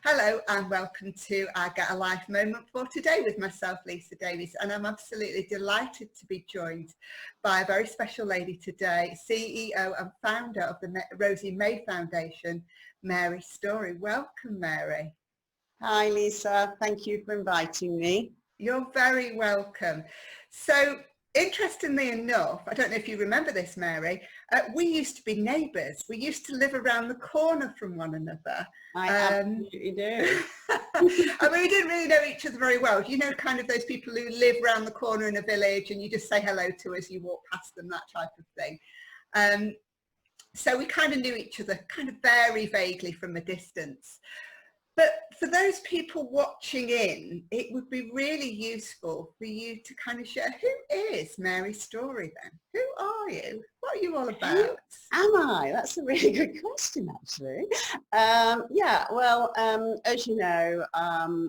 Hello and welcome to our Get a Life moment for today with myself, Lisa Davies, and I'm absolutely delighted to be joined by a very special lady today, CEO and founder of the Rosie May Foundation, Mary Storrie. Welcome, Mary. Hi, Lisa. Thank you for inviting me. You're very welcome. So, interestingly enough, I don't know if you remember this, Mary, we used to be neighbours. We used to live around the corner from one another. I absolutely do. I mean, we didn't really know each other very well. You know, kind of those people who live around the corner in a village and you just say hello to as you walk past them, that type of thing. So we kind of knew each other kind of very vaguely from a distance. But for those people watching in, it would be really useful for you to kind of share, who is Mary Storrie then? Who are you? What are you all about? Who am I? That's a really good question, actually. As you know,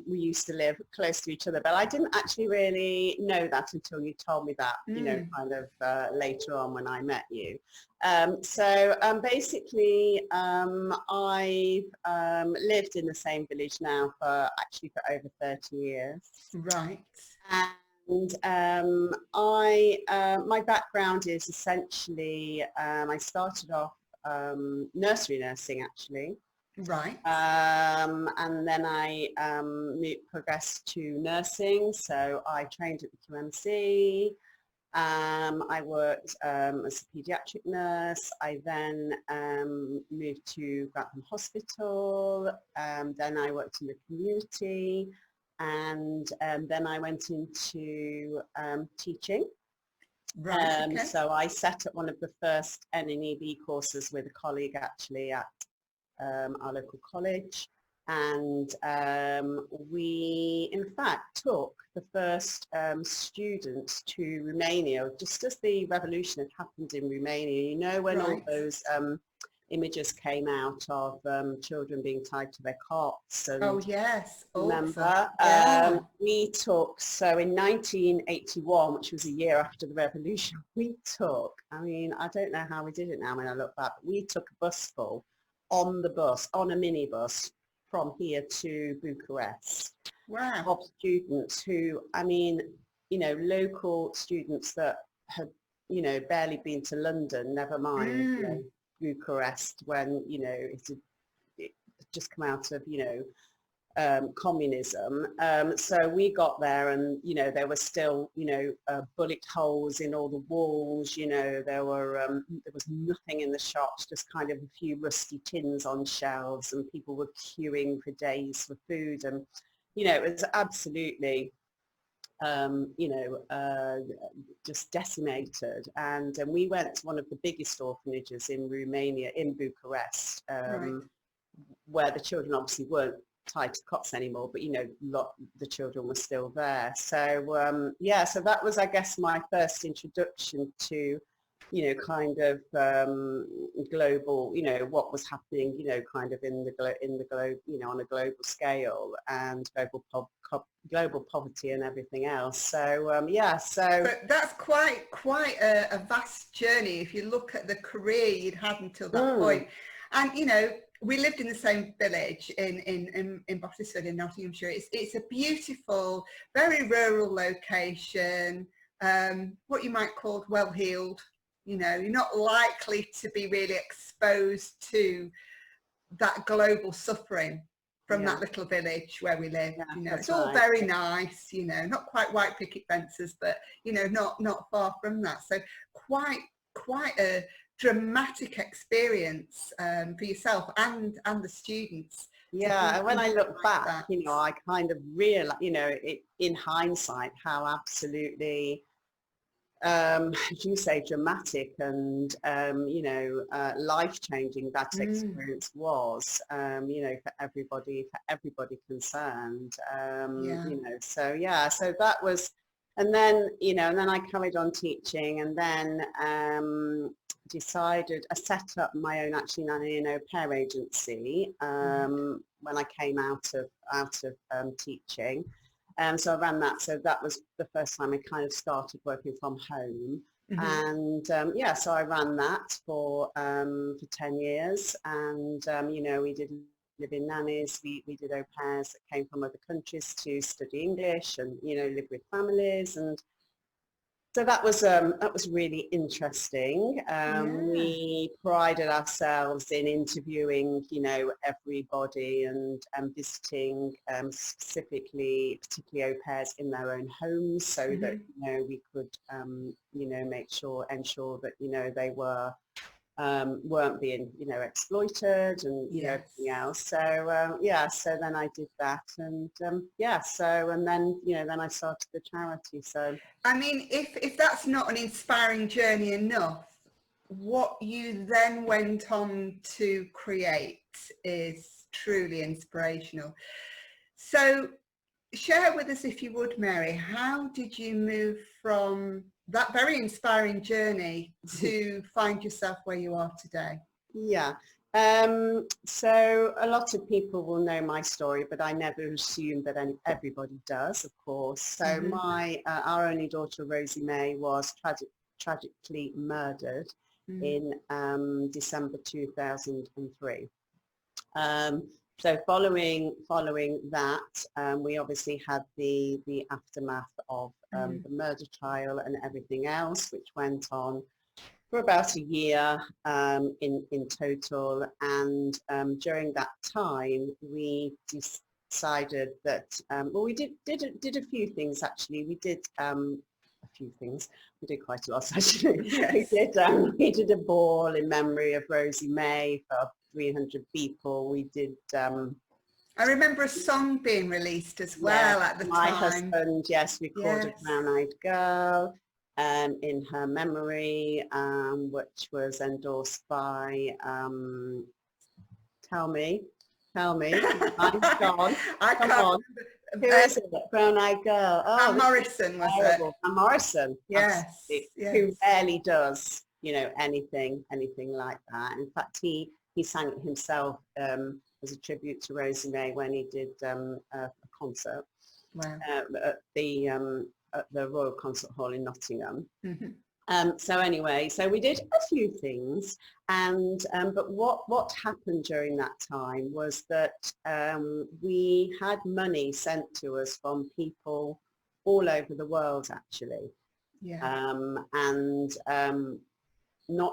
we used to live close to each other, but I didn't actually really know that until you told me that, kind of later on when I met you. Basically, I've lived in the same village now for over 30 years. Right. And my background is essentially, I started off nursery nursing actually. Right. And then I progressed to nursing, so I trained at the QMC. I worked as a paediatric nurse. I then moved to Grantham Hospital. Then I worked in the community, and then I went into teaching. Right. Okay. So I set up one of the first NNEB courses with a colleague actually at our local college. And we, in fact, took the first students to Romania just as the revolution had happened in Romania. You know, when all those images came out of children being tied to their cots. And oh, yes. remember, we took, so in 1981, which was a year after the revolution, we took, I mean, I don't know how we did it now when I look back, but we took a bus full on a minibus, from here to Bucharest. Wow. Of students who, I mean, local students that had, barely been to London, never mind, Bucharest, when, it had just come out of, communism. So we got there and, there were still, bullet holes in all the walls, there was nothing in the shops, just kind of a few rusty tins on shelves, and people were queuing for days for food. And, it was absolutely, just decimated. And we went to one of the biggest orphanages in Romania, in Bucharest, where the children obviously weren't tied to cots anymore, but the children were still there. So so that was, I guess, my first introduction to kind of global, what was happening, kind of in the globe, on a global scale, and global poverty and everything else. So But that's quite a vast journey if you look at the career you'd had until that point. And we lived in the same village in Bottisford in Nottinghamshire. It's a beautiful, very rural location, what you might call well-heeled. You're not likely to be really exposed to that global suffering from that little village where we live. It's all very nice, not quite white picket fences, but not far from that. So quite a dramatic experience for yourself and the students. And when I look back, I kind of realize, in hindsight, how absolutely, as you say, dramatic and life-changing that experience was, for everybody concerned. So that was, and then I carried on teaching, and then I set up my own nanny and au pair agency when I came out of teaching. So I ran that. So that was the first time I kind of started working from home. And so I ran that for 10 years, and we did live-in nannies. We did au pairs that came from other countries to study English and, you know, live with families. And so that was really interesting. We prided ourselves in interviewing, you know, everybody and visiting particularly au pairs in their own homes, so that, you know, we could, you know, ensure that, you know, they weren't being, you know, exploited and you know, everything else. So so then I did that, and and then, you know, then I started the charity. So I mean, if that's not an inspiring journey enough, what you then went on to create is truly inspirational. So share with us, if you would, Mary, how did you move from that very inspiring journey to find yourself where you are today? Yeah. So a lot of people will know my story, but I never assumed that everybody does, of course. So our only daughter, Rosie May, was tragically murdered in December 2003. So following that, we obviously had the aftermath of the murder trial and everything else, which went on for about a year in total. And during that time, we decided that, well, we did a few things, actually. We did a few things. We did quite a lot, actually. Yes. We did a ball in memory of Rosie May for 300 people. We did... I remember a song being released as well at the time. My husband, recorded Brown Eyed Girl in her memory, which was endorsed by, tell me, I'm gone. Come on. Who is it? Brown Eyed Girl. Oh, Morrison, was it? Van Morrison. Yes. Who rarely does, you know, anything like that. In fact, he sang it himself as a tribute to Rosie May when he did a concert at the Royal Concert Hall in Nottingham. So anyway, so we did a few things, and but what happened during that time was that we had money sent to us from people all over the world, actually. I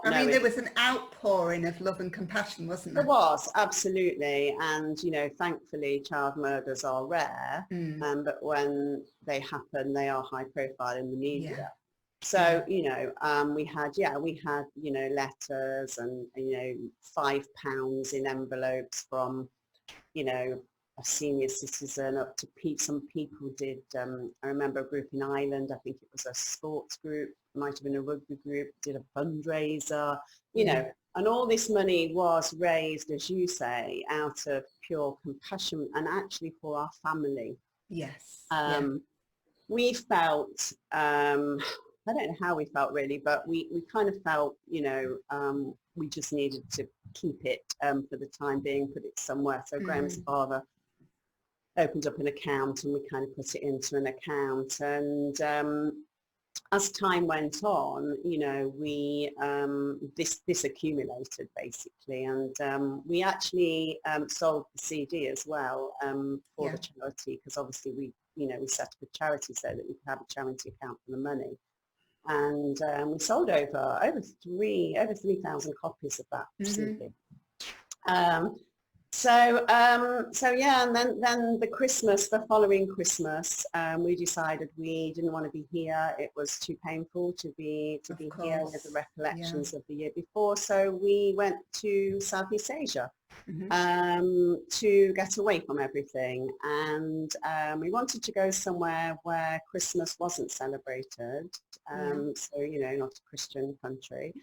mean, there was an outpouring of love and compassion, wasn't there? There was, absolutely. And, you know, thankfully child murders are rare, but when they happen, they are high profile in the media. So, you know, we had, you know, letters and, you know, £5 in envelopes from, you know, a senior citizen up to some people did, I remember a group in Ireland, I think it was a sports group, might have been a rugby group, did a fundraiser, you know, and all this money was raised, as you say, out of pure compassion and actually for our family. We felt, I don't know how we felt really, but we kind of felt, you know, we just needed to keep it for the time being, put it somewhere. So Graham's father opened up an account and we kind of put it into an account. And as time went on, you know, we this accumulated basically, and we actually sold the CD as well for the charity, because obviously we set up a charity so that we could have a charity account for the money. And we sold over 3,000 copies of that CD. So yeah, and then the following Christmas, we decided we didn't want to be here. It was too painful to be here with the recollections of the year before. So we went to Southeast Asia to get away from everything, and we wanted to go somewhere where Christmas wasn't celebrated. So, you know, not a Christian country.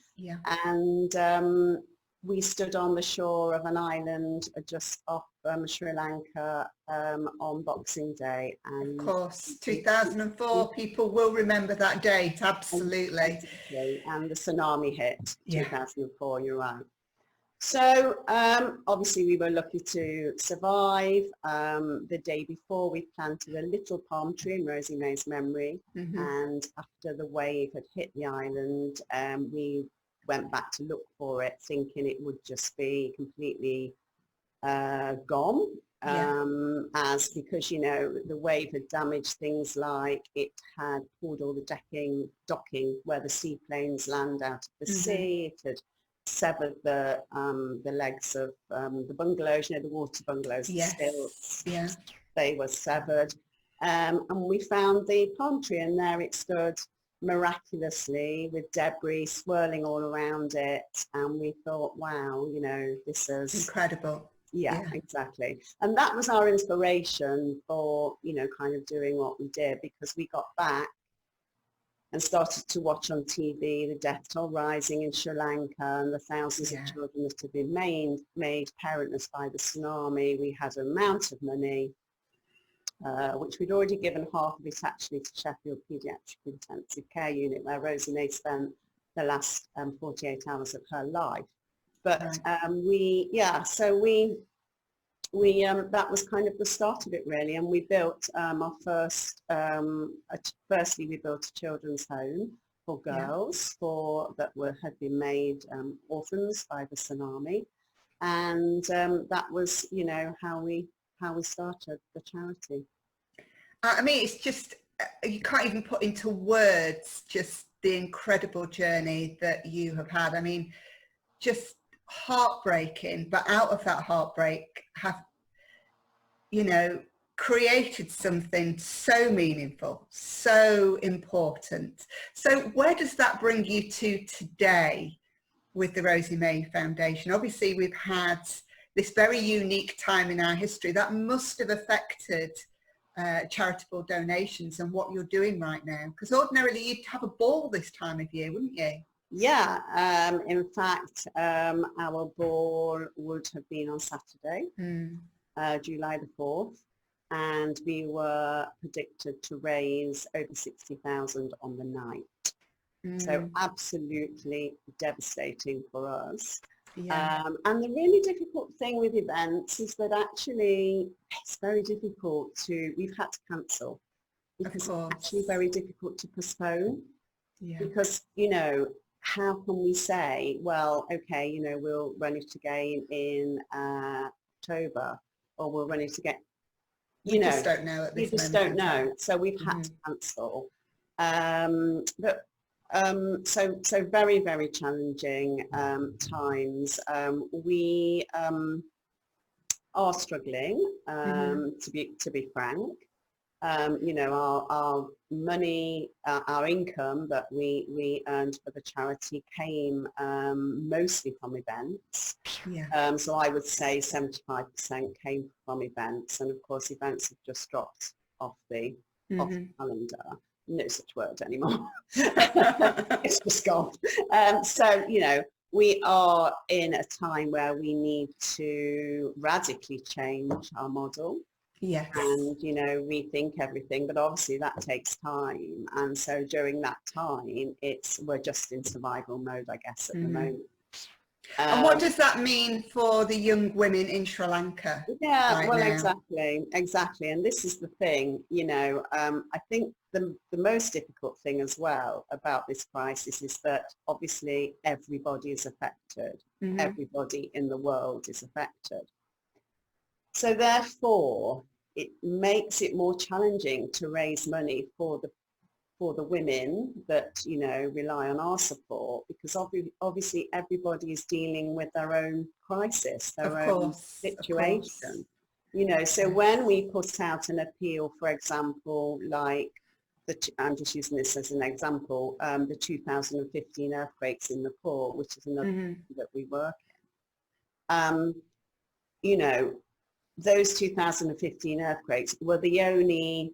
And we stood on the shore of an island just off Sri Lanka on Boxing Day. And of course, 2004, people will remember that date, absolutely. And the tsunami hit, 2004, you're right. So obviously we were lucky to survive. The day before, we planted a little palm tree in Rosie May's memory. And after the wave had hit the island, we went back to look for it, thinking it would just be completely gone. Yeah. As because, you know, the wave had damaged things like it had pulled all the docking where the seaplanes land out of the sea. It had severed the legs of the bungalows, you know, the water bungalows, the stilts. Yeah. They were severed. And we found the palm tree, and there it stood miraculously with debris swirling all around it. And we thought, wow, you know, this is incredible. Yeah, exactly. And that was our inspiration for, you know, kind of doing what we did, because we got back and started to watch on TV the death toll rising in Sri Lanka and the thousands of children that had been made parentless by the tsunami. We had an amount of money, which we'd already given half of it actually to Sheffield Paediatric Intensive Care Unit, where Rosie May spent the last 48 hours of her life. But that was kind of the start of it, really. And we built our first, firstly, we built a children's home for girls had been made orphans by the tsunami. And that was, you know, how we started the charity. I mean, it's just, you can't even put into words just the incredible journey that you have had. I mean, just heartbreaking, but out of that heartbreak have, you know, created something so meaningful, so important. So where does that bring you to today with the Rosie May Foundation? Obviously, we've had this very unique time in our history that must have affected charitable donations and what you're doing right now, because ordinarily you'd have a ball this time of year, wouldn't you? Yeah, in fact, our ball would have been on Saturday, July the 4th, and we were predicted to raise over 60,000 on the night. So absolutely devastating for us. And the really difficult thing with events is that actually it's very difficult we've had to cancel, because it's actually very difficult to postpone. Because, you know, how can we say, well, okay, you know, we'll run it again in October, or we'll run it again, you just don't know at this moment. You just don't know. So we've had to cancel. So very, very challenging times. We are struggling, to be frank. You know, our money, our income that we earned for the charity came mostly from events. So I would say 75% came from events, and of course events have just dropped off the calendar. No such word anymore. It's just gone. So, you know, we are in a time where we need to radically change our model. And, you know, rethink everything, but obviously that takes time. And so during that time, we're just in survival mode, I guess, at the moment. And what does that mean for the young women in Sri Lanka? Exactly. And this is the thing, you know, I think the most difficult thing as well about this crisis is that obviously everybody is affected. Everybody in the world is affected. So therefore, it makes it more challenging to raise money for the women that, you know, rely on our support, because obviously everybody is dealing with their own crisis, their own situation. You know, so when we put out an appeal, for example, like I'm just using this as an example, the 2015 earthquakes in Nepal, which is another that we work in. You know, those 2015 earthquakes were the only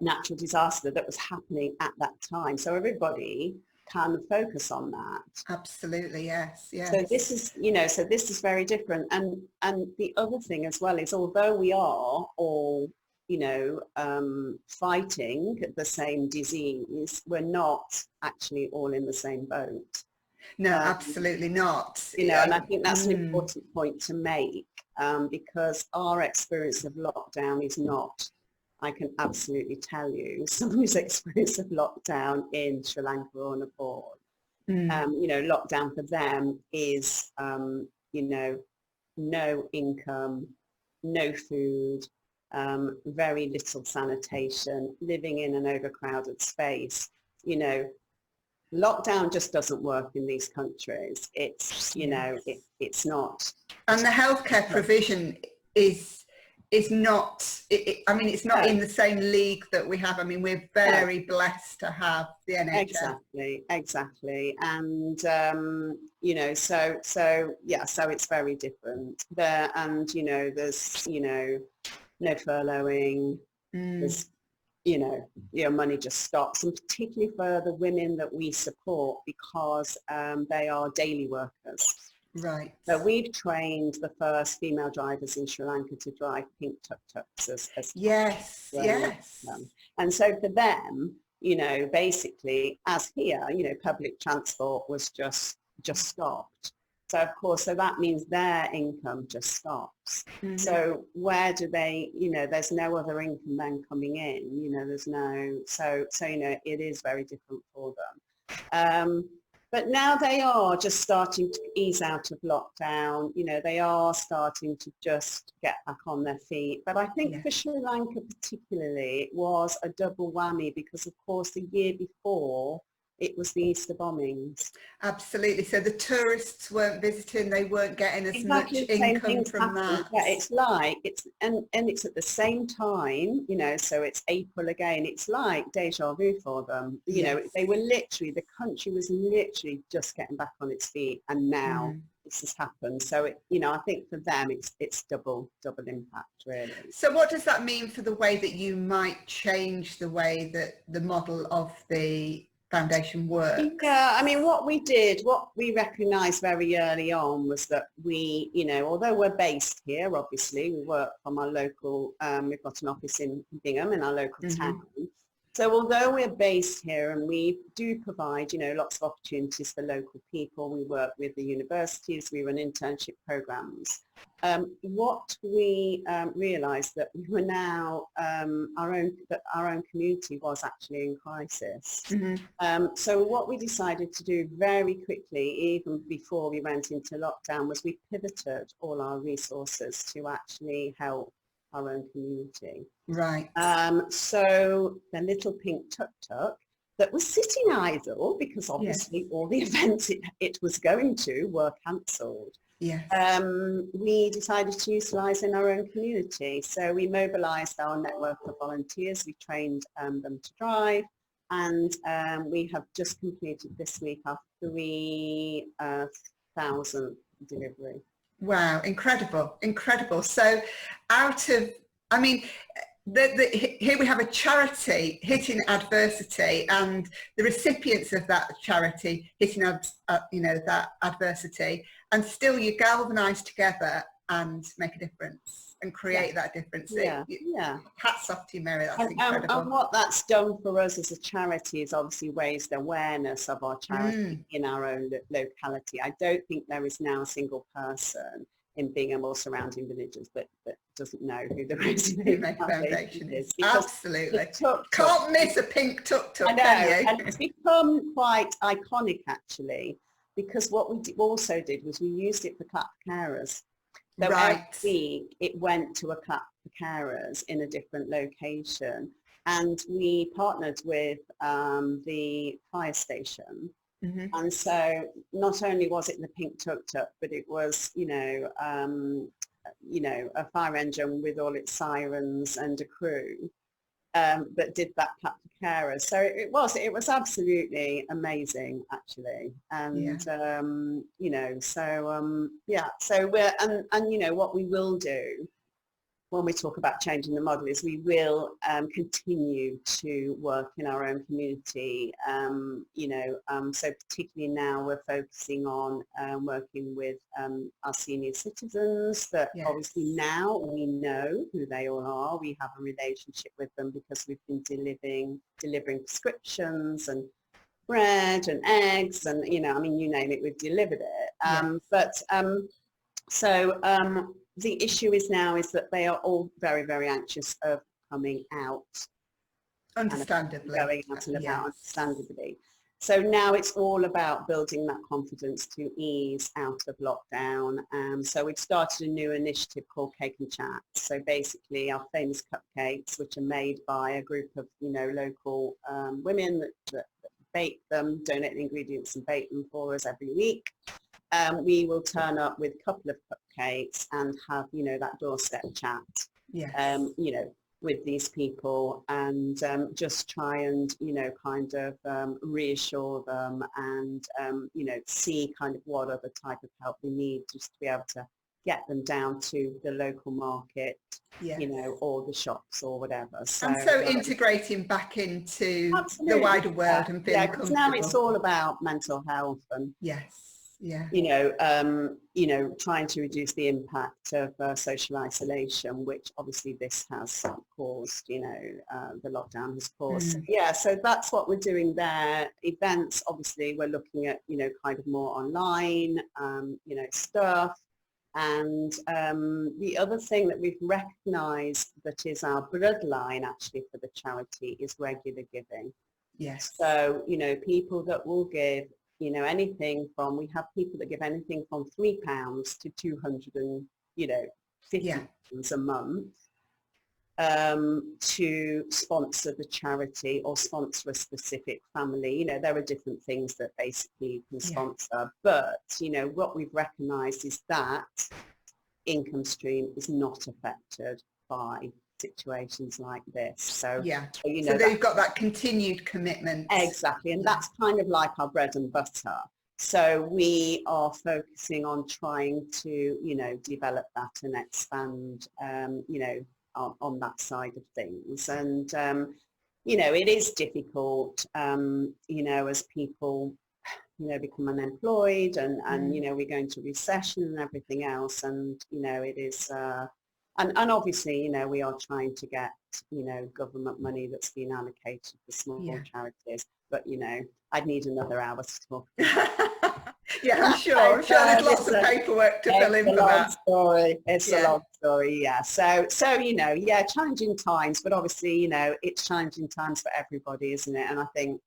natural disaster that was happening at that time. So everybody can focus on that. Absolutely, yes. So this is, you know, so this is very different. And the other thing as well is, although we are all, you know, fighting the same disease, we're not actually all in the same boat. No, absolutely not. You know, and I think that's an important point to make, because our experience of lockdown is not, I can absolutely tell you, somebody's experience of lockdown in Sri Lanka or Nepal. You know, lockdown for them is, you know, no income, no food, very little sanitation, living in an overcrowded space. You know, lockdown just doesn't work in these countries. It's, you know, it's not. And the healthcare provision is not, I mean, it's not in the same league that we have. I mean, we're very blessed to have the NHS. Exactly. And, you know, so it's very different there. And, you know, there's, you know, no furloughing, there's, you know, your money just stops, and particularly for the women that we support, because they are daily workers. Right. So we've trained the first female drivers in Sri Lanka to drive pink tuk-tuks as yes. And so for them, you know, basically, as here, you know, public transport was just stopped. So of course, so that means their income just stops. So where do they, you know, there's no other income then coming in, you know, there's no, so you know, it is very different for them. But now they are just starting to ease out of lockdown. You know, they are starting to just get back on their feet. But I think for Sri Lanka particularly, it was a double whammy, because of course the year before it was the Easter bombings. Absolutely. So the tourists weren't visiting, they weren't getting as much income from that. Yeah, it's like, and it's at the same time, you know, so it's April again. It's like deja vu for them. You know, they were literally, the country was literally just getting back on its feet, and now this has happened. So, it, you know, I think for them it's double impact, really. So what does that mean for the way that you might change the way that the model of the foundation works? Yeah, I mean, what we recognised very early on was that we, you know, although we're based here, obviously, we work from our local, we've got an office in Bingham, in our local town. So although we're based here and we do provide, you know, lots of opportunities for local people, we work with the universities, we run internship programs. What we realised that we were now, our own community was actually in crisis. So what we decided to do very quickly, even before we went into lockdown, was we pivoted all our resources to actually help our own community. Right. So the little pink tuk-tuk that was sitting idle, because obviously all the events it was going to were cancelled. We decided to utilise in our own community. So we mobilised our network of volunteers, we trained them to drive, and we have just completed this week our 3,000th delivery. Wow, incredible. So out of, I mean, here we have a charity hitting adversity, and the recipients of that charity hitting you know, that adversity, and still you galvanise together and make a difference and create that difference. Hats off to you, Mary. That's incredible. And what that's done for us as a charity is obviously raised awareness of our charity in our own locality. I don't think there is now a single person in Bingham or surrounding villages that doesn't know who the Rosie Foundation is. Absolutely. Can't miss a pink tuk-tuk, I know, can you? and it's become quite iconic, actually, because what we also did was we used it for Clap for Carers. So every week it went to a Clap for Carers in a different location, and we partnered with the fire station. And so not only was it the pink tuk-tuk, but it was, you know, a fire engine with all its sirens and a crew that did that Clap for Carers. So it was absolutely amazing, actually. And you know, so so we're and you know what we will do when we talk about changing the model is we will continue to work in our own community, you know, so particularly now we're focusing on working with our senior citizens that obviously now we know who they all are. We have a relationship with them because we've been delivering prescriptions and bread and eggs and, you know, I mean, you name it, we've delivered it. The issue is that they are all very, very anxious of coming out. Understandably. Going out and about, understandably. So now it's all about building that confidence to ease out of lockdown. So we've started a new initiative called Cake and Chat. So basically our famous cupcakes, which are made by a group of, local women that bake them, donate the ingredients and bake them for us every week. We will turn up with a couple of cupcakes and have, that doorstep chat, Yes. with these people, and just try and, reassure them and, see kind of what other type of help they need, just to be able to get them down to the local market, Yes. or the shops or whatever. And so integrating back into absolutely, the wider world and feeling because comfortable. now it's all about mental health and trying to reduce the impact of social isolation, which obviously this has caused, the lockdown has caused. So that's what we're doing there. Events, obviously we're looking at, kind of more online, stuff. And the other thing that we've recognised that is our bloodline actually for the charity is regular giving. Yes. So, people that will give, anything from, we have people that give anything from £3 to 250 pounds a month to sponsor the charity or sponsor a specific family. There are different things that basically you can sponsor, but, what we've recognised is that income stream is not affected by situations like this. So so they've got that continued commitment. Exactly, and that's kind of like our bread and butter. So we are focusing on trying to develop that and expand on that side of things. And it is difficult as people become unemployed and we're going to recession and everything else, and it is and obviously, we are trying to get, government money that's been allocated for small charities. But, I'd need another hour to talk. I'm sure there's lots of paperwork to fill in for that. It's a long story, So, challenging times, but obviously, it's challenging times for everybody, isn't it? And I think,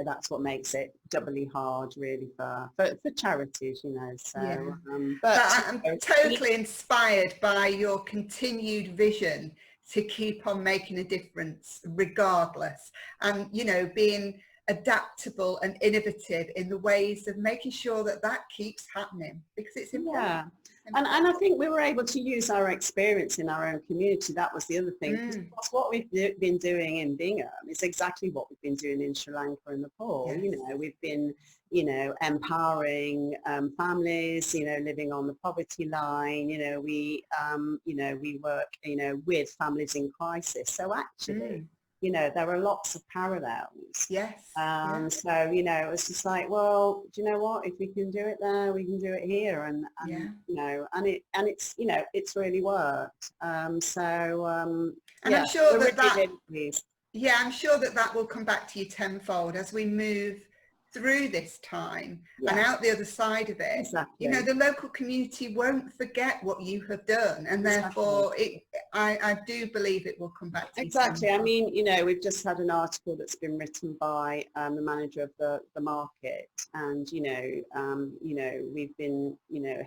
that's what makes it doubly hard really for charities, so but I'm totally inspired by your continued vision to keep on making a difference regardless, and being adaptable and innovative in the ways of making sure that keeps happening, because it's important. And I think we were able to use our experience in our own community. That was the other thing. Because what we've been doing in Bingham is exactly what we've been doing in Sri Lanka and Nepal. We've been, empowering families, living on the poverty line. We work, with families in crisis. So actually, there are lots of parallels. So, it was just like, well, do you know what? If we can do it there, we can do it here. And it's, it's really worked. And I'm sure I'm sure that will come back to you tenfold as we move through this time and out the other side of it. The local community won't forget what you have done, and therefore I do believe it will come back to you. I mean, we've just had an article that's been written by the manager of the market, and we've been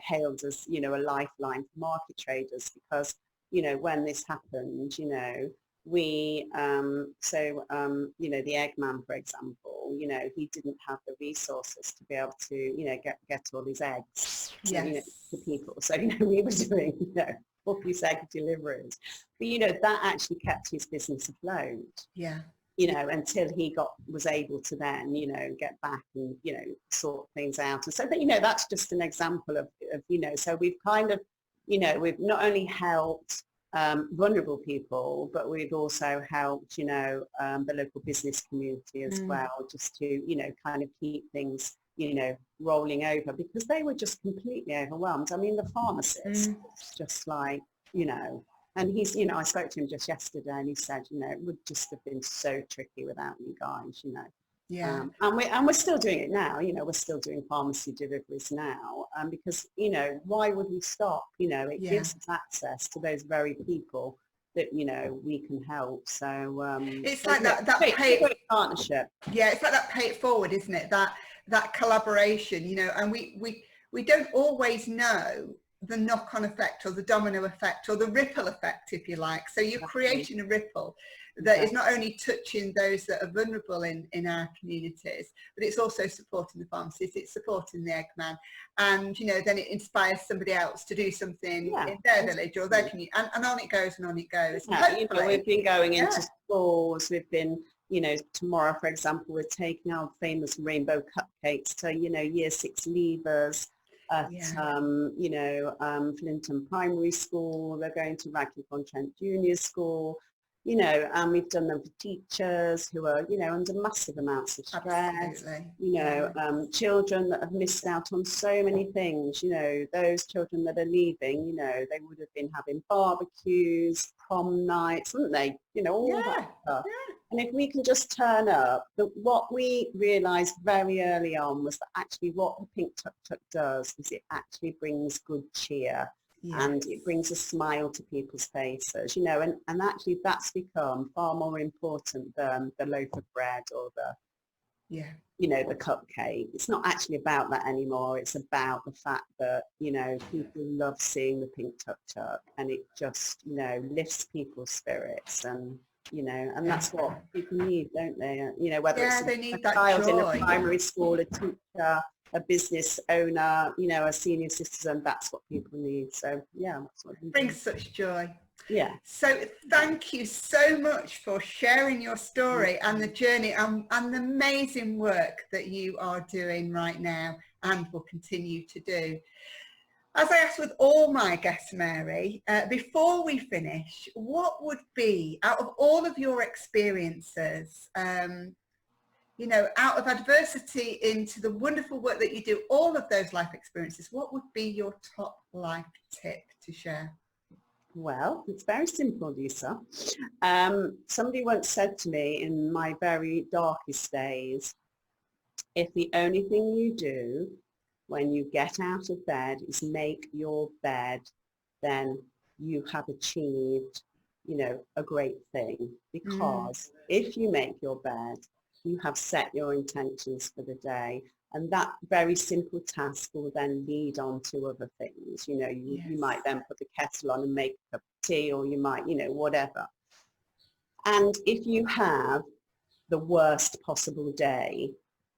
hailed as a lifeline for market traders, because when this happened, we the Eggman, for example, he didn't have the resources to be able to get all his eggs to people. So we were doing all these egg deliveries, but that actually kept his business afloat. Until he was able to then get back and sort things out. And so that's just an example of so we've kind of we've not only helped vulnerable people, but we've also helped, the local business community as well, just to, kind of keep things, rolling over, because they were just completely overwhelmed. I mean, the pharmacist was just like, and he's, I spoke to him just yesterday, and he said, it would just have been so tricky without you guys, and we're still doing it now. We're still doing pharmacy deliveries now, because why would we stop? It gives us access to those very people that, you know, we can help. So it's so like yeah, that great partnership. Yeah, it's like that pay it forward, isn't it? That collaboration, you know, and we don't always know the knock-on effect or the domino effect or the ripple effect, if you like. So you're creating a ripple that is not only touching those that are vulnerable in our communities, but it's also supporting the pharmacists, it's supporting the Eggman, and you know, then it inspires somebody else to do something in their village or their community, and on it goes and on it goes. Yeah, you know, we've been going into schools, we've been, you know, tomorrow, for example, we're taking our famous rainbow cupcakes to, you know, year 6 leavers at, you know, Flinton Primary School. They're going to Raglan-on-Trent Junior School, you know, and we've done them for teachers who are, you know, under massive amounts of stress, you know, children that have missed out on so many things, you know, those children that are leaving, you know, they would have been having barbecues, prom nights, wouldn't they? You know, all that stuff. And if we can just turn up, what we realised very early on was that actually what the Pink Tuk Tuk does is it actually brings good cheer. And it brings a smile to people's faces, you know, and actually that's become far more important than the loaf of bread or the, you know, the cupcake. It's not actually about that anymore. It's about the fact that, you know, people love seeing the Pink Tuk Tuk, and it just, you know, lifts people's spirits, and, you know, and that's what people need, don't they? You know, whether it's a child in a primary school, a teacher, a business owner, you know, a senior citizen, that's what people need. So yeah, that's what brings such joy. Yeah. So thank you so much for sharing your story and the journey and the amazing work that you are doing right now and will continue to do. As I asked with all my guests, Mary, before we finish, what would be, out of all of your experiences, you know, out of adversity into the wonderful work that you do, all of those life experiences, what would be your top life tip to share? Well, it's very simple, Lisa. Somebody once said to me in my very darkest days, if the only thing you do when you get out of bed is make your bed, then you have achieved, you know, a great thing. Because if you make your bed, you have set your intentions for the day, and that very simple task will then lead on to other things. You know, you might then put the kettle on and make a cup of tea, or you might, you know, whatever. And if you have the worst possible day,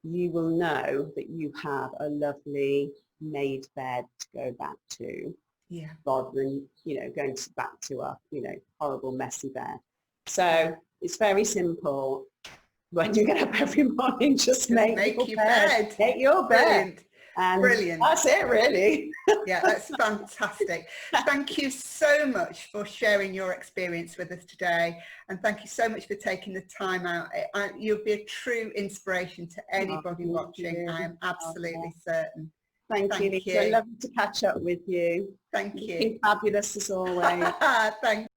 you will know that you have a lovely made bed to go back to, rather than, you know, going back to a, you know, horrible messy bed. So it's very simple. When you get up every morning, just make your bed. Make your bed. And brilliant. That's it, really. Yeah, that's fantastic. Thank you so much for sharing your experience with us today. And thank you so much for taking the time out. You'll be a true inspiration to anybody watching. I am absolutely certain. Thank you, Lisa. Lovely to catch up with you. Thank you. You've been fabulous as always. Thank you.